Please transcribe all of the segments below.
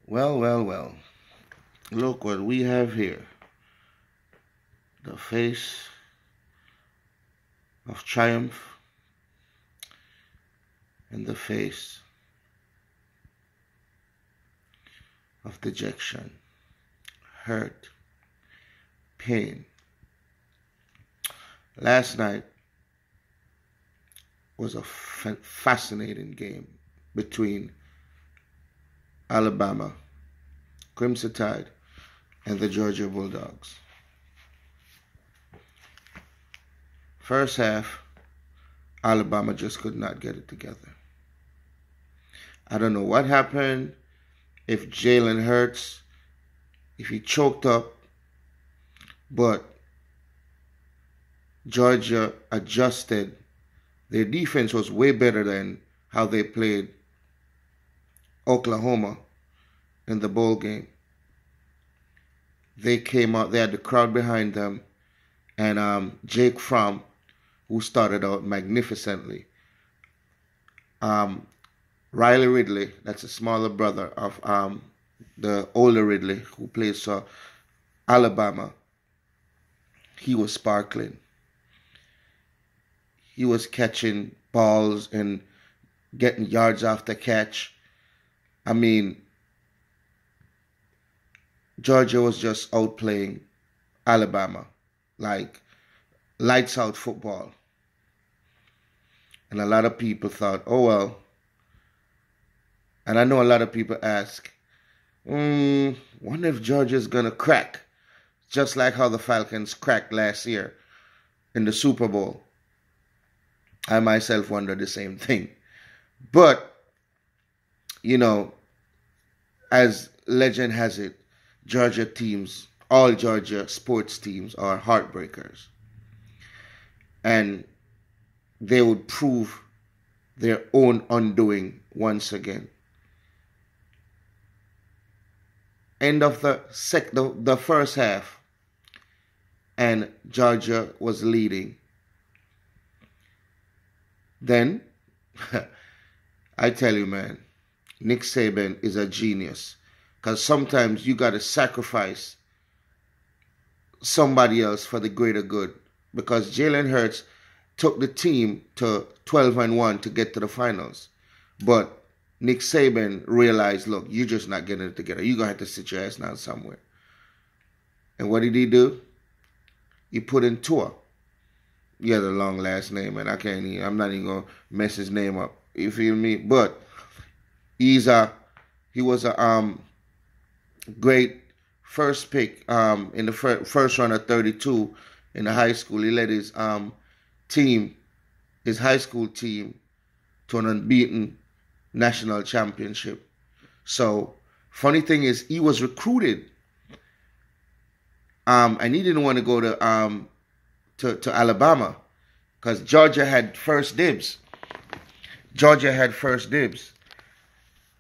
Well, well, well. Look what we have here. The face of triumph and the face of dejection, hurt, pain. Last night was a fascinating game between Alabama, Crimson Tide, and the Georgia Bulldogs. First half, Alabama just could not get it together. I don't know what happened, if Jalen Hurts, if he choked up, but Georgia adjusted. Their defense was way better than how they played Oklahoma in the bowl game. They came out, they had the crowd behind them, and Jake Fromm, who started out magnificently. Riley Ridley, that's a smaller brother of the older Ridley, who plays for Alabama. He was sparkling. He was catching balls and getting yards after catch. I mean, Georgia was just outplaying Alabama, like lights out football. And a lot of people thought, oh well. And I know a lot of people ask, wonder if Georgia's going to crack, just like how the Falcons cracked last year in the Super Bowl. I myself wonder the same thing. But, you know, as legend has it, Georgia teams, all Georgia sports teams are heartbreakers. And they would prove their own undoing once again. End of the first half, and Georgia was leading. Then, I tell you, man, Nick Saban is a genius. Because sometimes you got to sacrifice somebody else for the greater good. Because Jalen Hurts took the team to 12-1 to get to the finals. But Nick Saban realized, look, you're just not getting it together. You're going to have to sit your ass down somewhere. And what did he do? He put in Tua. He had a long last name, and I'm not even going to mess his name up. You feel me? But he was a great first pick in the first round of 32 in the high school. He led his high school team, to an unbeaten national championship. So, funny thing is, he was recruited, and he didn't want to go to Alabama because Georgia had first dibs.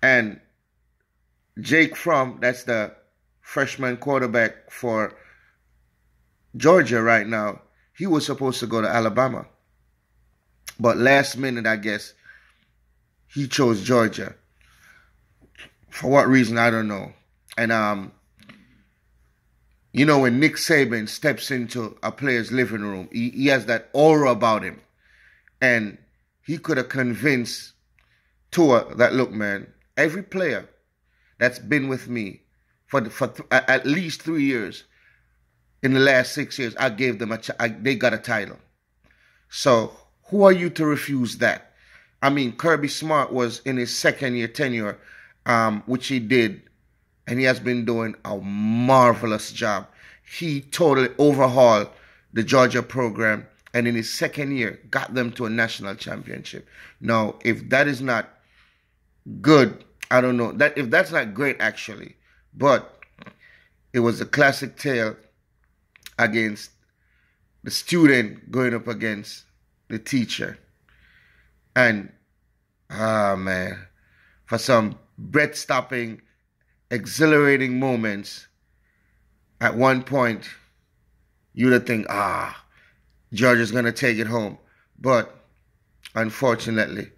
And Jake Fromm, that's the freshman quarterback for Georgia right now, he was supposed to go to Alabama. But last minute, I guess, he chose Georgia. For what reason, I don't know. And, when Nick Saban steps into a player's living room, he has that aura about him. And he could have convinced Tua that, look, man, every player that's been with me for at least 3 years, in the last 6 years, I gave them they got a title. So who are you to refuse that? I mean, Kirby Smart was in his second year tenure, which he did, and he has been doing a marvelous job. He totally overhauled the Georgia program, and in his second year, got them to a national championship. Now, if that is not good, I don't know. If that's not great, actually. But it was a classic tale against the student going up against the teacher. And, man, for some breath-stopping, exhilarating moments, at one point, you'd have think, Georgia's going to take it home. But, unfortunately,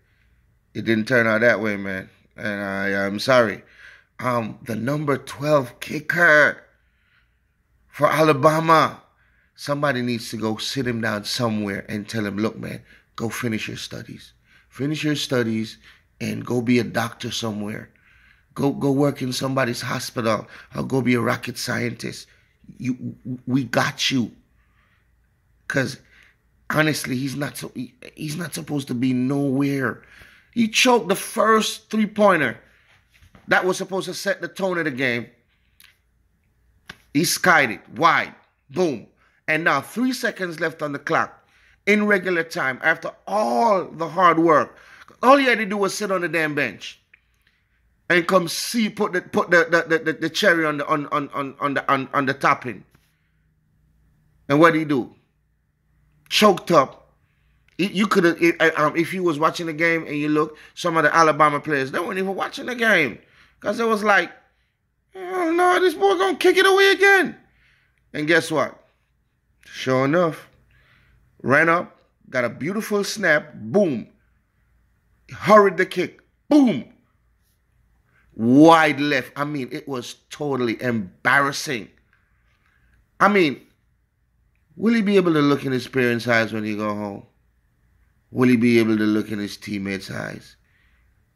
it didn't turn out that way, man. And I'm sorry. the number 12 kicker for Alabama. Somebody needs to go sit him down somewhere and tell him, look, man, go finish your studies. Finish your studies and go be a doctor somewhere. Go work in somebody's hospital or go be a rocket scientist. We got you. Because honestly, he's not supposed to be nowhere. He choked the first three-pointer that was supposed to set the tone of the game. He skied it wide. Boom. And now 3 seconds left on the clock in regular time after all the hard work. All he had to do was sit on the damn bench and come see put the cherry on the topping. And what did he do? Choked up. You could have, if you was watching the game and you look, some of the Alabama players, they weren't even watching the game because it was like, oh no, this boy gonna kick it away again. And guess what? Sure enough, ran up, got a beautiful snap, boom, hurried the kick, boom, wide left. I mean, it was totally embarrassing. I mean, will he be able to look in his parents' eyes when he go home? Will he be able to look in his teammates' eyes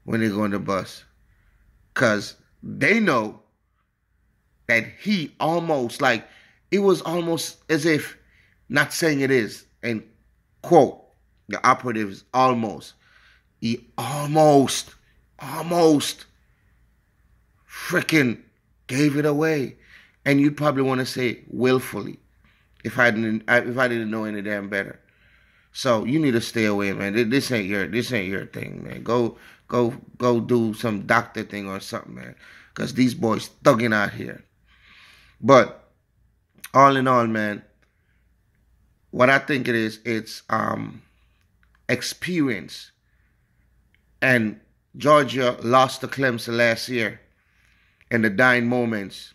when they go on the bus? Because they know that he almost, like, it was almost as if, not saying it is, and quote, the operatives almost, he almost freaking gave it away. And you'd probably want to say willfully if I didn't know any damn better. So you need to stay away, man. This ain't your thing, man. Go do some doctor thing or something, man. Because these boys thugging out here. But all in all, man, what I think it is, it's experience. And Georgia lost to Clemson last year in the dying moments.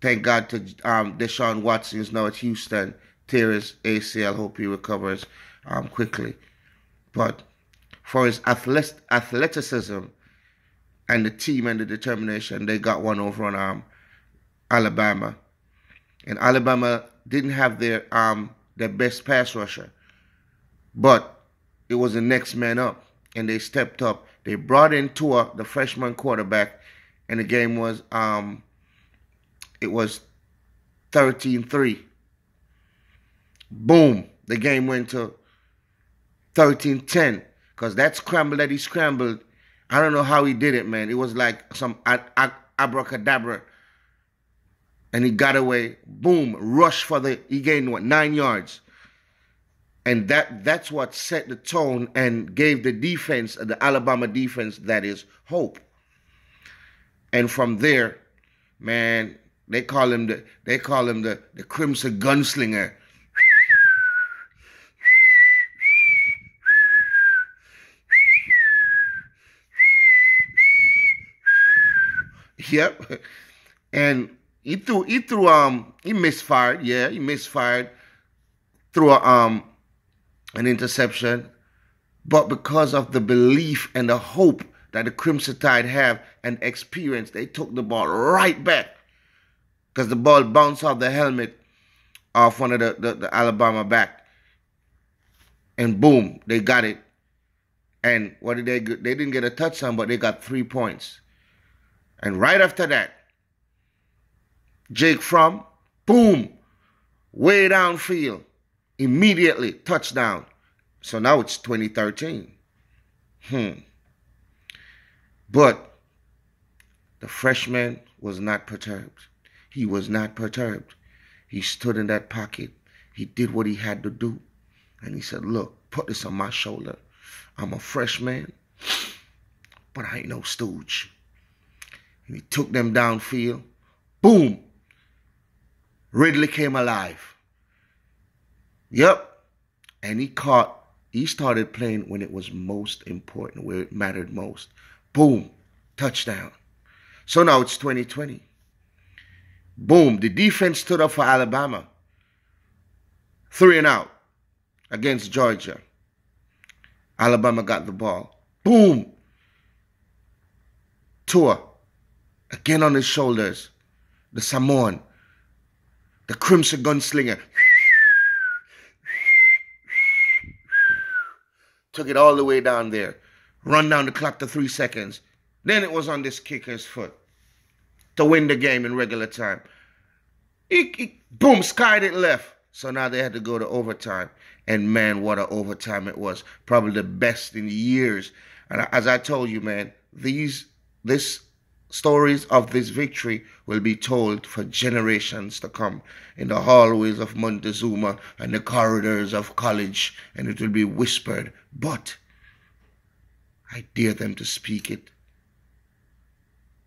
Thank God to Deshaun Watson, who's now at Houston, tear his ACL. Hope he recovers quickly. But for his athleticism and the team and the determination, they got one over on Alabama. And Alabama didn't have their best pass rusher. But it was the next man up. And they stepped up. They brought in Tua, the freshman quarterback. And the game was, it was 13-3. Boom. The game went to 13-10. Because that scramble that he scrambled, I don't know how he did it, man. It was like some abracadabra. And he got away. Boom. Rush he gained, 9 yards. And that's what set the tone and gave the defense, the Alabama defense, that is, hope. And from there, man, they call him the Crimson Gunslinger. Yep. And he misfired. Yeah, he misfired through an interception. But because of the belief and the hope that the Crimson Tide have and experience, they took the ball right back. Because the ball bounced off the helmet off one of the Alabama back. And boom, they got it. And what did they get? They didn't get a touchdown, but they got 3 points. And right after that, Jake Fromm, boom, way downfield, immediately touchdown. So now it's 2013. But the freshman was not perturbed. He was not perturbed. He stood in that pocket. He did what he had to do. And he said, look, put this on my shoulder. I'm a freshman, but I ain't no stooge. And he took them downfield. Boom. Ridley came alive. Yep. And he started playing when it was most important, where it mattered most. Boom. Touchdown. So now it's 2020. Boom. The defense stood up for Alabama. 3 and out against Georgia. Alabama got the ball. Boom. Tua. Again on his shoulders. The Samoan. The Crimson Gunslinger. Took it all the way down there. Run down the clock to 3 seconds. Then it was on this kicker's foot to win the game in regular time. Boom, skied it left. So now they had to go to overtime. And man, what an overtime it was. Probably the best in years. And as I told you, man, this stories of this victory will be told for generations to come in the hallways of Montezuma and the corridors of college, and it will be whispered. But I dare them to speak it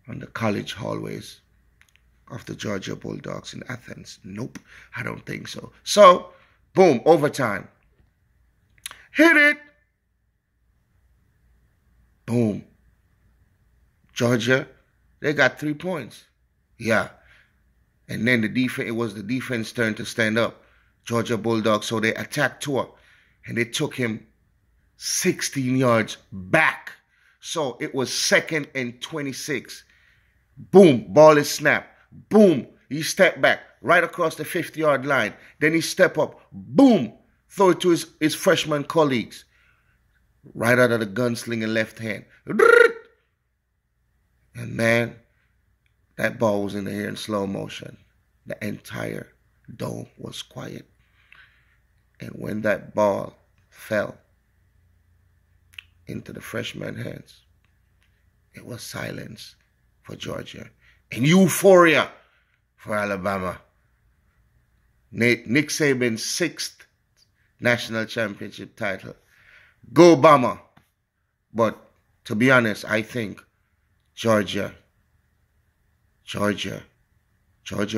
on the college hallways of the Georgia Bulldogs in Athens. Nope, I don't think so. So, boom, overtime. Hit it. Boom. Georgia, they got 3 points. Yeah. And then it was the defense turn to stand up. Georgia Bulldogs, so they attacked Tua. And they took him 16 yards back. So it was 2nd and 26. Boom, ball is snapped. Boom, he stepped back right across the 50-yard line. Then he stepped up. Boom, throw it to his freshman colleagues. Right out of the gunslinger left hand. And man, that ball was in the air in slow motion. The entire dome was quiet. And when that ball fell into the freshman hands, it was silence for Georgia and euphoria for Alabama. Nick Saban's 6th national championship title. Go Bama. But to be honest, I think Georgia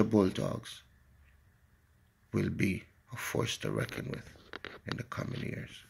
Bulldogs will be a force to reckon with in the coming years.